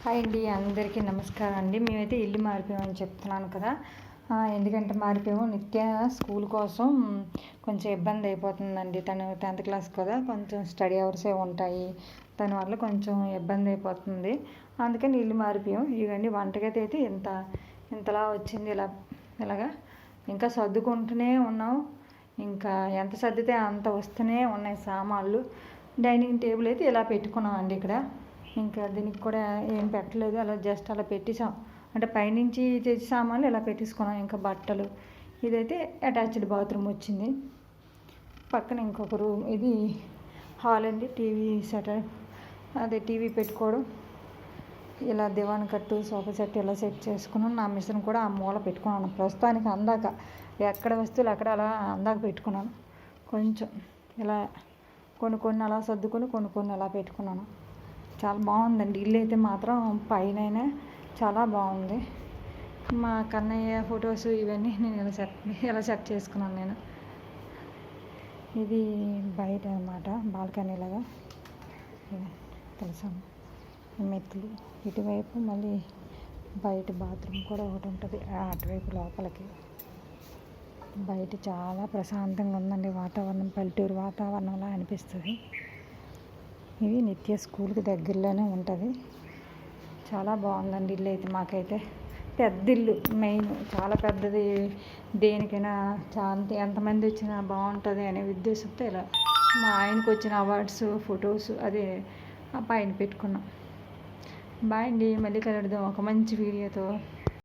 Hi అండి, అందరికీ నమస్కారం అండి. మేమైతే ఇల్లు మారిపోయామని చెప్తున్నాను కదా. ఎందుకంటే మారిపోయాము, నిత్య స్కూల్ కోసం కొంచెం ఇబ్బంది అయిపోతుందండి. తను 10th క్లాస్ కదా, కొంచెం స్టడీ అవర్సే ఉంటాయి. దాని వల్ల కొంచెం ఇబ్బంది అయిపోతుంది. అందుకని ఇల్లు మారిపోయాం. ఇవన్నీ వంటగది అయితే ఇంతలా వచ్చింది. ఇలాగా ఇంకా సర్దుకుంటూనే ఉన్నాం. ఇంకా ఎంత సర్దితే అంత వస్తూనే ఉన్నాయి సామాన్లు. డైనింగ్ టేబుల్ అయితే ఇలా పెట్టుకున్నామండి ఇక్కడ. ఇంకా దీనికి కూడా ఏం పెట్టలేదు, అలా జస్ట్ అలా పెట్టేసాం. అంటే పైనుంచి తెచ్చి సామాన్లు ఇలా పెట్టేసుకున్నాం. ఇంకా బట్టలు, ఇదైతే అటాచ్డ్ బాత్రూమ్ వచ్చింది. పక్కన ఇంకొక రూమ్, ఇది హాల్ అండి. టీవీ సెటర్, అదే టీవీ పెట్టుకోవడం. ఇలా దివాన్ కట్టు, సోఫా సెట్ ఇలా సెట్ చేసుకున్నాను. నా మిషన్ కూడా ఆ మూల పెట్టుకున్నాను. ప్రస్తుతానికి అందాక ఎక్కడ వస్తువులు అక్కడ అలా అందాక పెట్టుకున్నాను. కొంచెం ఇలా కొన్ని అలా సర్దుకొని కొన్ని అలా పెట్టుకున్నాను. చాలా బాగుందండి ఇల్లు అయితే మాత్రం. పైన చాలా బాగుంది. మా కన్నయ్య ఫొటోస్ ఇవన్నీ నేను ఇలా సెట్ చేసుకున్నాను నేను. ఇది బయట అన్నమాట, బాల్కనీ లాగా తెలుసా. మెట్లు ఇటువైపు, మళ్ళీ బయట బాత్రూమ్ కూడా ఒకటి ఉంటుంది అటువైపు లోపలికి. బయట చాలా ప్రశాంతంగా ఉందండి వాతావరణం, పల్లెటూరు వాతావరణంలా అనిపిస్తుంది. ఇది నిత్య స్కూల్కి దగ్గరలోనే ఉంటుంది. చాలా బాగుందండి ఇల్లు అయితే. మాకైతే పెద్ద ఇల్లు, మెయిన్ చాలా పెద్దది. దేనికైనా ఎంతమంది వచ్చినా బాగుంటుంది అనే ఉద్దేశంతో ఇలా మా ఆయనకు వచ్చిన అవార్డ్స్ ఫొటోస్ అదే పైన పెట్టుకున్నాం. బాయ్ అండి, మళ్ళీ కలుద్దాం ఒక మంచి వీడియోతో.